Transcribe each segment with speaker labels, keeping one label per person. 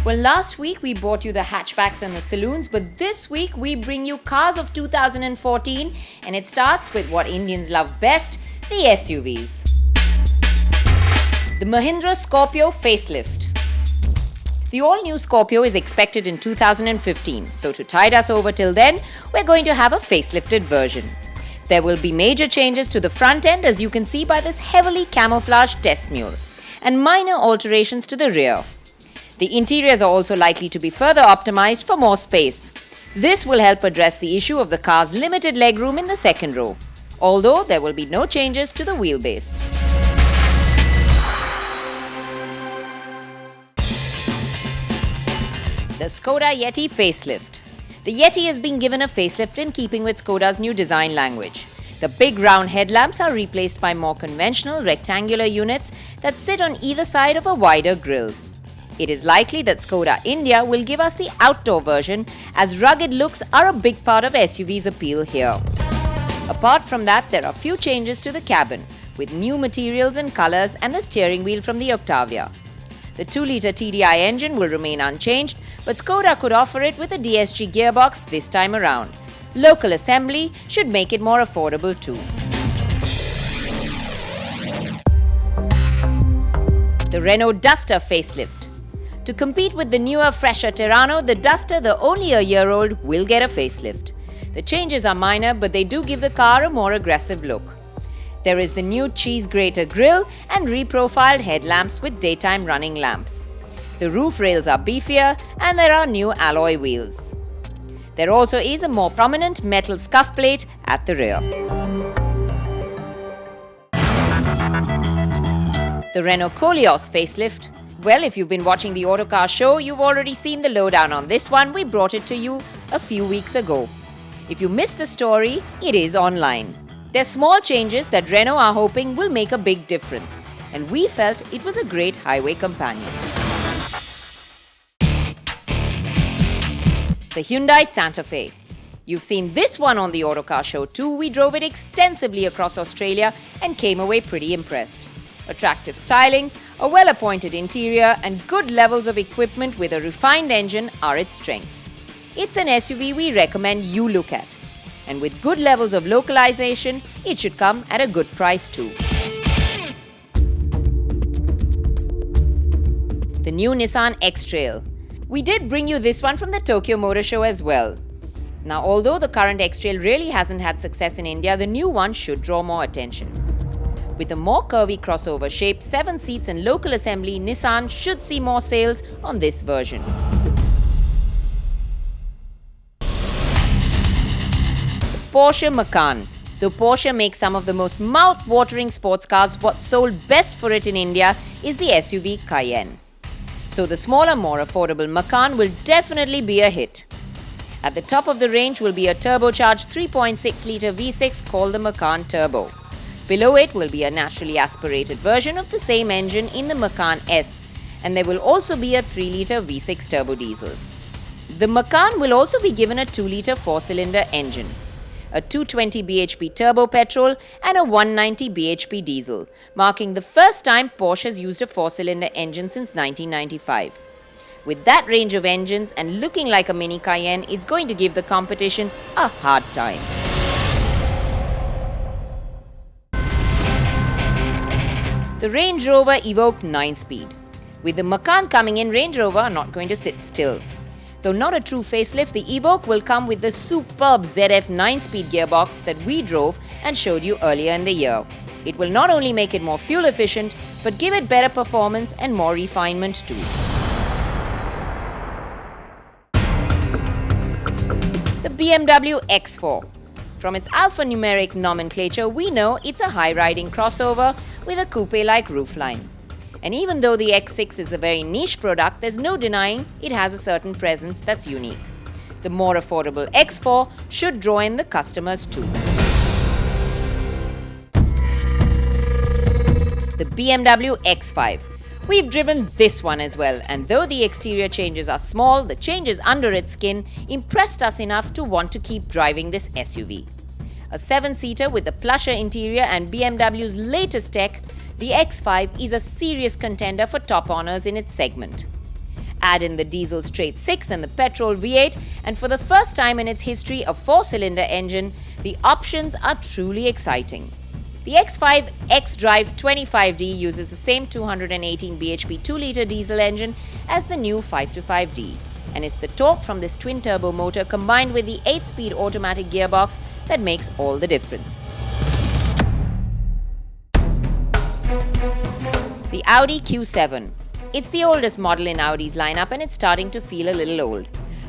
Speaker 1: Well, last week we brought you the hatchbacks and the saloons, but this week we bring you cars of 2014, and it starts with what Indians love best, the SUVs. The Mahindra Scorpio facelift. The all-new Scorpio is expected in 2015, so to tide us over till then, we're going to have a facelifted version. There will be major changes to the front end, as you can see by this heavily camouflaged test mule, and minor alterations to the rear. The interiors are also likely to be further optimized for more space. This will help address the issue of the car's limited legroom in the second row, although there will be no changes to the wheelbase. The SKODA YETI facelift. The YETI has been given a facelift in keeping with SKODA's new design language. The big round headlamps are replaced by more conventional rectangular units that sit on either side of a wider grille. It is likely that SKODA India will give us the outdoor version, as rugged looks are a big part of SUV's appeal here. Apart from that, there are few changes to the cabin, with new materials and colors and the steering wheel from the Octavia. The 2-litre TDI engine will remain unchanged, but SKODA could offer it with a DSG gearbox this time around. Local assembly should make it more affordable too. The Renault Duster facelift. To compete with the newer, fresher Terrano, the Duster, the only a year-old, will get a facelift. The changes are minor, but they do give the car a more aggressive look. There is the new cheese grater grille and reprofiled headlamps with daytime running lamps. The roof rails are beefier and there are new alloy wheels. There also is a more prominent metal scuff plate at the rear. The Renault KOLEOS facelift. Well, if you've been watching the Autocar show, you've already seen the lowdown on this one. We brought it to you a few weeks ago. If you missed the story, it is online. There's small changes that Renault are hoping will make a big difference, and we felt it was a great highway companion. The Hyundai Santa Fe. You've seen this one on the Autocar show too. We drove it extensively across Australia and came away pretty impressed. Attractive styling, a well-appointed interior and good levels of equipment with a refined engine are its strengths. It's an SUV we recommend you look at. And with good levels of localization, it should come at a good price too. The new Nissan X-Trail. We did bring you this one from the Tokyo Motor Show as well. Now, although the current X-Trail really hasn't had success in India, the new one should draw more attention. With a more curvy crossover shape, 7 seats and local assembly, Nissan should see more sales on this version. Porsche Macan. Though Porsche makes some of the most mouth-watering sports cars, what's sold best for it in India is the SUV Cayenne. So the smaller, more affordable Macan will definitely be a hit. At the top of the range will be a turbocharged 3.6-litre V6 called the Macan Turbo. Below it will be a naturally aspirated version of the same engine in the Macan S, and there will also be a 3-litre V6 turbo diesel. The Macan will also be given a 2-litre 4-cylinder engine, a 220 bhp turbo petrol and a 190 bhp diesel, marking the first time Porsche has used a 4-cylinder engine since 1995. With that range of engines and looking like a mini Cayenne, it's going to give the competition a hard time. The Range Rover EVOQUE 9-speed. With the Macan coming in, Range Rover are not going to sit still. Though not a true facelift, the EVOQUE will come with the superb ZF 9-speed gearbox that we drove and showed you earlier in the year. It will not only make it more fuel efficient, but give it better performance and more refinement too. The BMW X4. From its alphanumeric nomenclature, we know it's a high-riding crossover with a coupe-like roofline. And even though the X6 is a very niche product, there's no denying it has a certain presence that's unique. The more affordable X4 should draw in the customers too. The BMW X5. We've driven this one as well, and though the exterior changes are small, the changes under its skin impressed us enough to want to keep driving this SUV. A 7-seater with a plusher interior and BMW's latest tech, the X5 is a serious contender for top honors in its segment. Add in the diesel straight 6 and the petrol V8, and for the first time in its history, a 4-cylinder engine, the options are truly exciting. The X5 xDrive 25D uses the same 218 bhp 2-litre diesel engine as the new 525D, and it's the torque from this twin-turbo motor combined with the 8-speed automatic gearbox that makes all the difference. The Audi Q7. It's the oldest model in Audi's lineup and it's starting to feel a little old.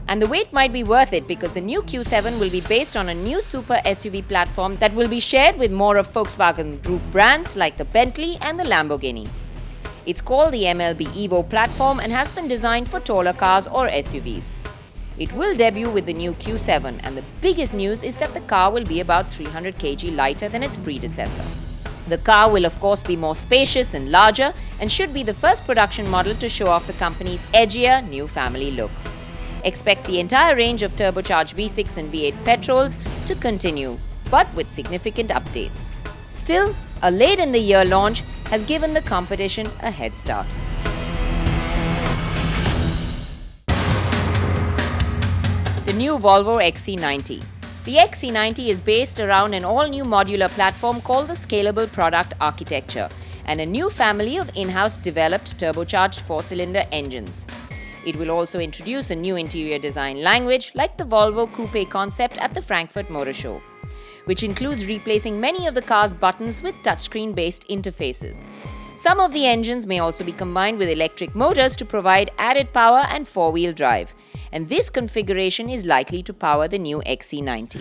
Speaker 1: And the wait might be worth it because the new Q7 will be based on a new super SUV platform that will be shared with more of Volkswagen Group brands like the Bentley and the Lamborghini. It's called the MLB Evo platform and has been designed for taller cars or SUVs. It will debut with the new Q7, and the biggest news is that the car will be about 300 kg lighter than its predecessor. The car will of course be more spacious and larger and should be the first production model to show off the company's edgier new family look. Expect the entire range of turbocharged V6 and V8 petrols to continue, but with significant updates. Still, a late-in-the-year launch has given the competition a head start. The new Volvo XC90. The XC90 is based around an all-new modular platform called the Scalable Product Architecture and a new family of in-house developed turbocharged 4-cylinder engines. It will also introduce a new interior design language like the Volvo Coupe concept at the Frankfurt Motor Show, which includes replacing many of the car's buttons with touchscreen-based interfaces. Some of the engines may also be combined with electric motors to provide added power and 4-wheel drive, and this configuration is likely to power the new XC90.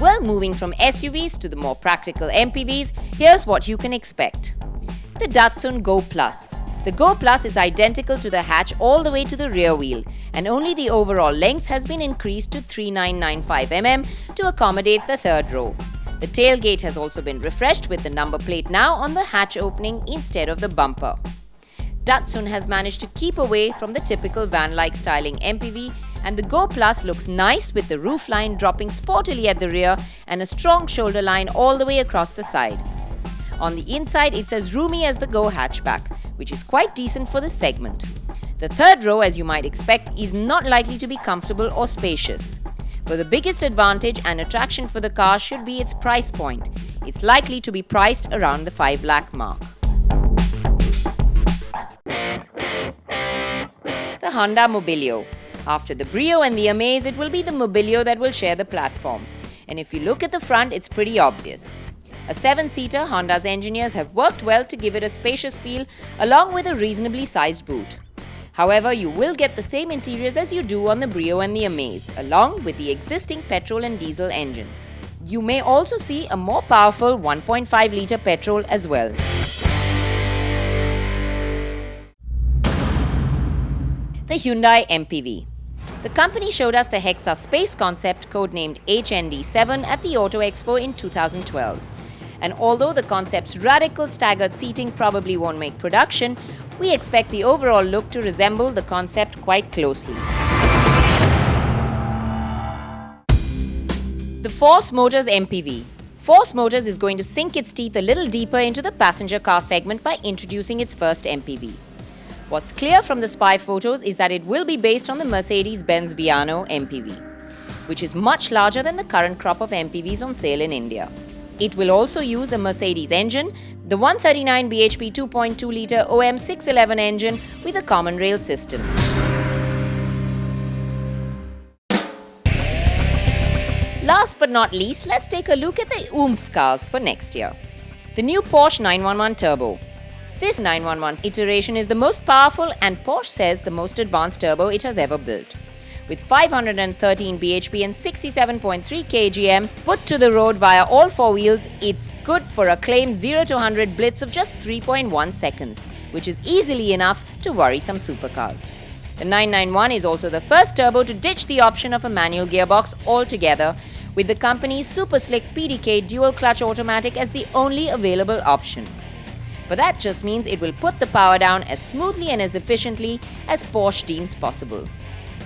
Speaker 1: Well, moving from SUVs to the more practical MPVs, here's what you can expect. The Datsun Go Plus. The Go Plus is identical to the hatch all the way to the rear wheel, and only the overall length has been increased to 3995 mm to accommodate the third row. The tailgate has also been refreshed with the number plate now on the hatch opening instead of the bumper. Datsun has managed to keep away from the typical van-like styling MPV, and the Go Plus looks nice with the roofline dropping sportily at the rear and a strong shoulder line all the way across the side. On the inside, it's as roomy as the Go hatchback, which is quite decent for the segment. The third row, as you might expect, is not likely to be comfortable or spacious. But the biggest advantage and attraction for the car should be its price point. It's likely to be priced around the 5 lakh mark. The Honda Mobilio. After the Brio and the Amaze, it will be the Mobilio that will share the platform. And if you look at the front, it's pretty obvious. A 7-seater, Honda's engineers have worked well to give it a spacious feel along with a reasonably sized boot. However, you will get the same interiors as you do on the Brio and the Amaze, along with the existing petrol and diesel engines. You may also see a more powerful 1.5-litre petrol as well. The Hyundai MPV. The company showed us the Hexa Space concept codenamed HND7 at the Auto Expo in 2012. And although the concept's radical staggered seating probably won't make production, we expect the overall look to resemble the concept quite closely. The Force Motors MPV. Force Motors is going to sink its teeth a little deeper into the passenger car segment by introducing its first MPV. What's clear from the spy photos is that it will be based on the Mercedes-Benz Viano MPV, which is much larger than the current crop of MPVs on sale in India. It will also use a Mercedes engine, the 139 bhp 2.2-litre OM611 engine with a common rail system. Last but not least, let's take a look at the oomph cars for next year. The new Porsche 911 Turbo. This 911 iteration is the most powerful and Porsche says the most advanced turbo it has ever built. With 513 bhp and 67.3 kgm put to the road via all four wheels, it's good for a claimed 0 to 100 blitz of just 3.1 seconds, which is easily enough to worry some supercars. The 991 is also the first turbo to ditch the option of a manual gearbox altogether, with the company's super slick PDK dual clutch automatic as the only available option. But that just means it will put the power down as smoothly and as efficiently as Porsche deems possible.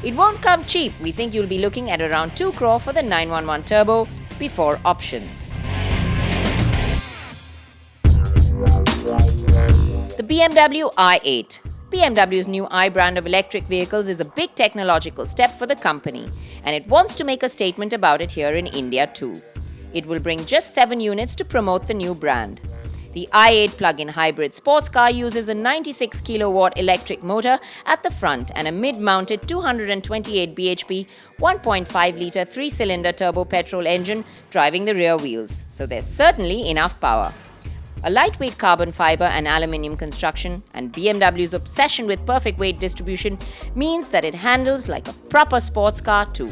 Speaker 1: It won't come cheap. We think you'll be looking at around 2 crore for the 911 Turbo before options. The BMW i8. BMW's new i brand of electric vehicles is a big technological step for the company, and it wants to make a statement about it here in India too. It will bring just 7 units to promote the new brand. The i8 plug-in hybrid sports car uses a 96 kilowatt electric motor at the front and a mid-mounted 228 bhp 1.5-litre 3-cylinder turbo petrol engine driving the rear wheels, so there's certainly enough power. A lightweight carbon fiber and aluminium construction and BMW's obsession with perfect weight distribution means that it handles like a proper sports car too.